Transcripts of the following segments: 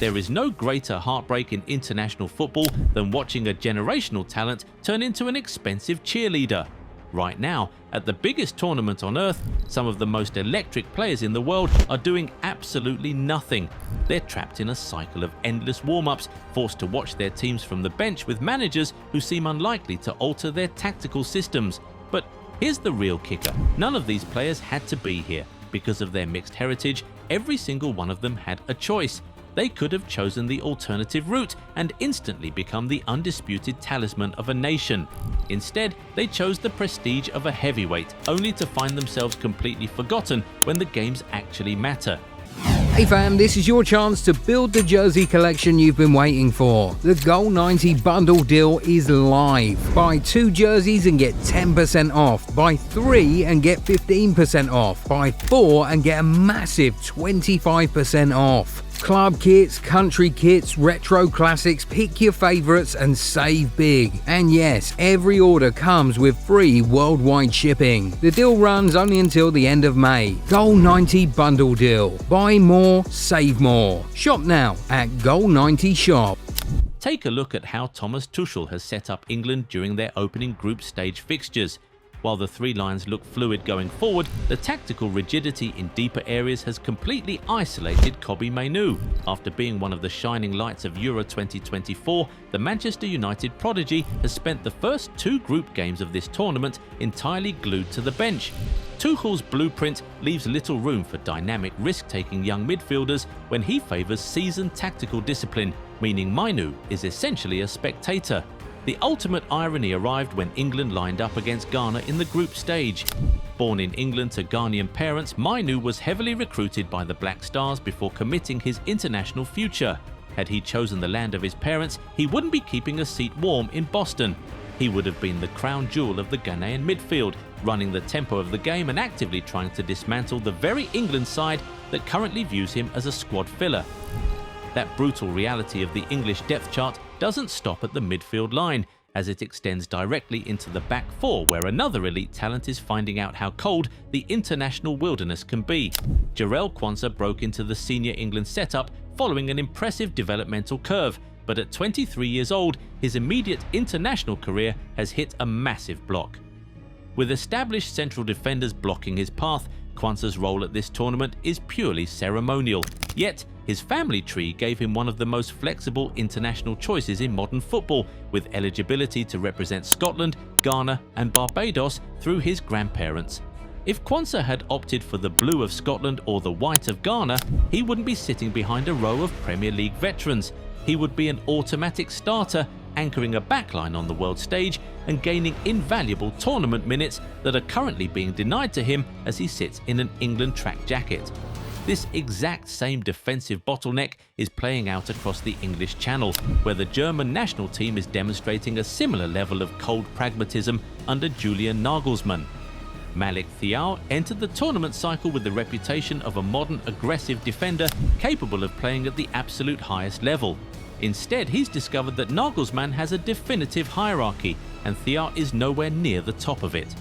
There is no greater heartbreak in international football than watching a generational talent turn into an expensive cheerleader. Right now, at the biggest tournament on earth, some of the most electric players in the world are doing absolutely nothing. They're trapped in a cycle of endless warm-ups, forced to watch their teams from the bench with managers who seem unlikely to alter their tactical systems. But here's the real kicker. None of these players had to be here. Because of their mixed heritage, every single one of them had a choice. They could have chosen the alternative route and instantly become the undisputed talisman of a nation. Instead, they chose the prestige of a heavyweight, only to find themselves completely forgotten when the games actually matter. Hey fam, this is your chance to build the jersey collection you've been waiting for. The Goal 90 bundle deal is live. Buy 2 jerseys and get 10% off. Buy 3 and get 15% off. Buy 4 and get a massive 25% off. Club kits, country kits, retro classics, pick your favourites and save big. And yes, every order comes with free worldwide shipping. The deal runs only until the end of May. Goal 90 bundle deal. Buy more, save more. Shop now at Goal 90 Shop. Take a look at how Thomas Tuchel has set up England during their opening group stage fixtures. While the three lines look fluid going forward, the tactical rigidity in deeper areas has completely isolated Kobbie Mainoo. After being one of the shining lights of Euro 2024, the Manchester United prodigy has spent the first 2 group games of this tournament entirely glued to the bench. Tuchel's blueprint leaves little room for dynamic, risk-taking young midfielders when he favours seasoned tactical discipline, meaning Mainoo is essentially a spectator. The ultimate irony arrived when England lined up against Ghana in the group stage. Born in England to Ghanaian parents, Mainoo was heavily recruited by the Black Stars before committing his international future. Had he chosen the land of his parents, he wouldn't be keeping a seat warm in Boston. He would have been the crown jewel of the Ghanaian midfield, running the tempo of the game and actively trying to dismantle the very England side that currently views him as a squad filler. That brutal reality of the English depth chart doesn't stop at the midfield line, as it extends directly into the back 4, where another elite talent is finding out how cold the international wilderness can be. Jarell Quansah broke into the senior England setup following an impressive developmental curve, but at 23 years old, his immediate international career has hit a massive block. With established central defenders blocking his path, Quansah's role at this tournament is purely ceremonial. Yet, his family tree gave him one of the most flexible international choices in modern football, with eligibility to represent Scotland, Ghana and Barbados through his grandparents. If Quansah had opted for the blue of Scotland or the white of Ghana, he wouldn't be sitting behind a row of Premier League veterans. He would be an automatic starter, anchoring a backline on the world stage and gaining invaluable tournament minutes that are currently being denied to him as he sits in an England track jacket. This exact same defensive bottleneck is playing out across the English Channel, where the German national team is demonstrating a similar level of cold pragmatism under Julian Nagelsmann. Malik Thiaw entered the tournament cycle with the reputation of a modern, aggressive defender capable of playing at the absolute highest level. Instead, he's discovered that Nagelsmann has a definitive hierarchy, and Thiaw is nowhere near the top of it.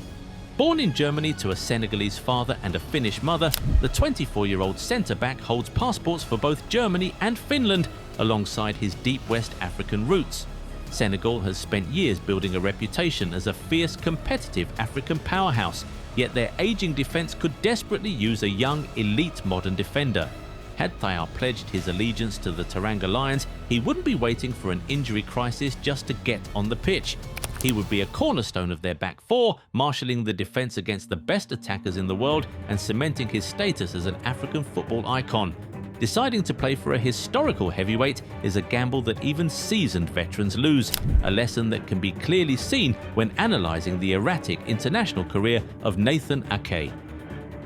Born in Germany to a Senegalese father and a Finnish mother, the 24-year-old centre-back holds passports for both Germany and Finland, alongside his deep West African roots. Senegal has spent years building a reputation as a fierce, competitive African powerhouse, yet their ageing defence could desperately use a young, elite modern defender. Had Thiaw pledged his allegiance to the Teranga Lions, he wouldn't be waiting for an injury crisis just to get on the pitch. He would be a cornerstone of their back 4, marshalling the defence against the best attackers in the world and cementing his status as an African football icon. Deciding to play for a historical heavyweight is a gamble that even seasoned veterans lose, a lesson that can be clearly seen when analysing the erratic international career of Nathan Ake.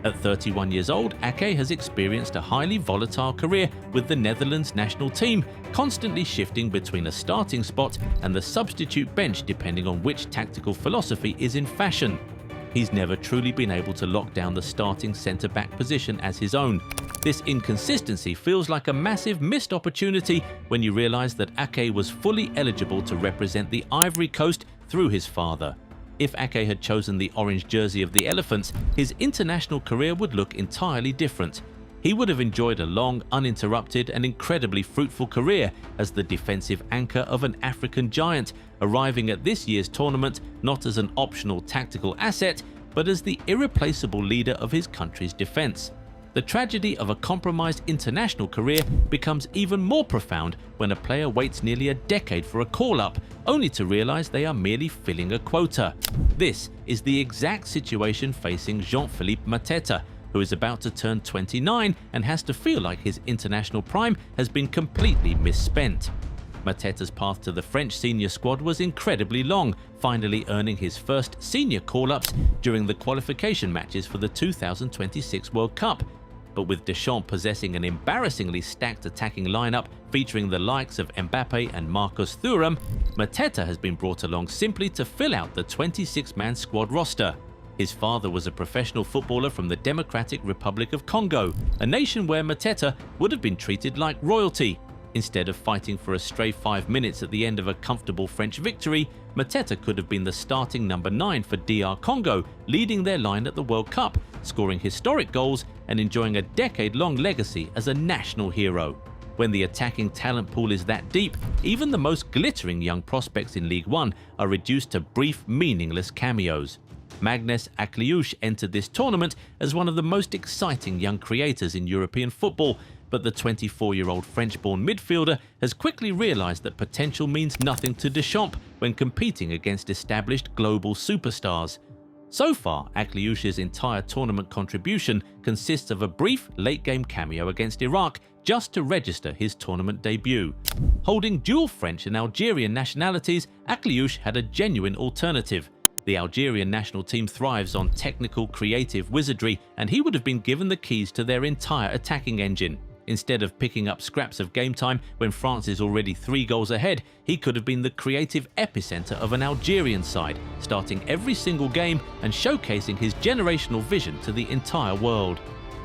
At 31 years old, Ake has experienced a highly volatile career with the Netherlands national team, constantly shifting between a starting spot and the substitute bench depending on which tactical philosophy is in fashion. He's never truly been able to lock down the starting centre-back position as his own. This inconsistency feels like a massive missed opportunity when you realise that Ake was fully eligible to represent the Ivory Coast through his father. If Ake had chosen the orange jersey of the Elephants, his international career would look entirely different. he would have enjoyed a long, uninterrupted and incredibly fruitful career as the defensive anchor of an African giant, arriving at this year's tournament not as an optional tactical asset, but as the irreplaceable leader of his country's defense. The tragedy of a compromised international career becomes even more profound when a player waits nearly a decade for a call-up, only to realize they are merely filling a quota. This is the exact situation facing Jean-Philippe Mateta, who is about to turn 29 and has to feel like his international prime has been completely misspent. Mateta's path to the French senior squad was incredibly long, finally earning his first senior call-ups during the qualification matches for the 2026 World Cup. But with Deschamps possessing an embarrassingly stacked attacking lineup featuring the likes of Mbappe and Marcus Thuram, Mateta has been brought along simply to fill out the 26-man squad roster. His father was a professional footballer from the Democratic Republic of Congo, a nation where Mateta would have been treated like royalty. Instead of fighting for a stray 5 minutes at the end of a comfortable French victory, Mateta could have been the starting number 9 for DR Congo, leading their line at the World Cup, scoring historic goals and enjoying a decade-long legacy as a national hero. When the attacking talent pool is that deep, even the most glittering young prospects in Ligue 1 are reduced to brief, meaningless cameos. Maghnes Akliouche entered this tournament as one of the most exciting young creators in European football, but the 24-year-old French-born midfielder has quickly realized that potential means nothing to Deschamps when competing against established global superstars. So far, Akliouche's entire tournament contribution consists of a brief late-game cameo against Iraq just to register his tournament debut. Holding dual French and Algerian nationalities, Akliouche had a genuine alternative. The Algerian national team thrives on technical, creative wizardry, and he would have been given the keys to their entire attacking engine. Instead of picking up scraps of game time when France is already 3 goals ahead, he could have been the creative epicenter of an Algerian side, starting every single game and showcasing his generational vision to the entire world.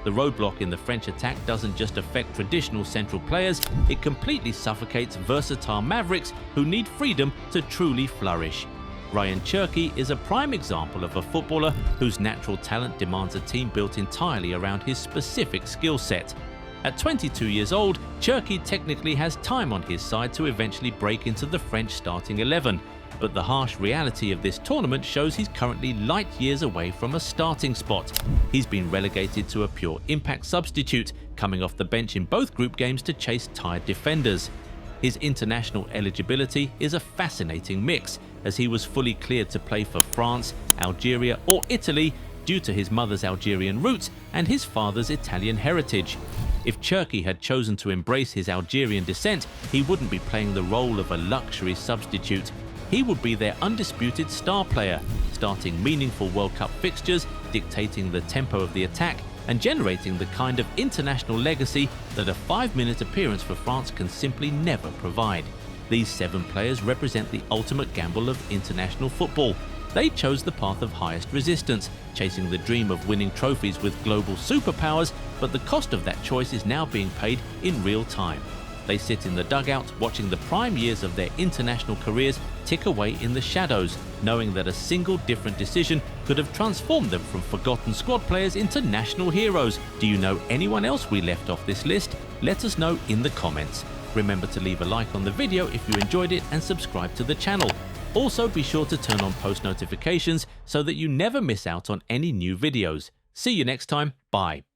The roadblock in the French attack doesn't just affect traditional central players, it completely suffocates versatile mavericks who need freedom to truly flourish. Rayan Cherki is a prime example of a footballer whose natural talent demands a team built entirely around his specific skill set. At 22 years old, Cherki technically has time on his side to eventually break into the French starting 11, but the harsh reality of this tournament shows he's currently light years away from a starting spot. He's been relegated to a pure impact substitute, coming off the bench in both group games to chase tired defenders. His international eligibility is a fascinating mix, as he was fully cleared to play for France, Algeria or Italy due to his mother's Algerian roots and his father's Italian heritage. If Cherki had chosen to embrace his Algerian descent, he wouldn't be playing the role of a luxury substitute. He would be their undisputed star player, starting meaningful World Cup fixtures, dictating the tempo of the attack, and generating the kind of international legacy that a 5-minute appearance for France can simply never provide. These 7 players represent the ultimate gamble of international football. They chose the path of highest resistance, chasing the dream of winning trophies with global superpowers, but the cost of that choice is now being paid in real time. They sit in the dugout watching the prime years of their international careers tick away in the shadows, knowing that a single different decision could have transformed them from forgotten squad players into national heroes. Do you know anyone else we left off this list? Let us know in the comments. Remember to leave a like on the video if you enjoyed it and subscribe to the channel. Also, be sure to turn on post notifications so that you never miss out on any new videos. See you next time. Bye.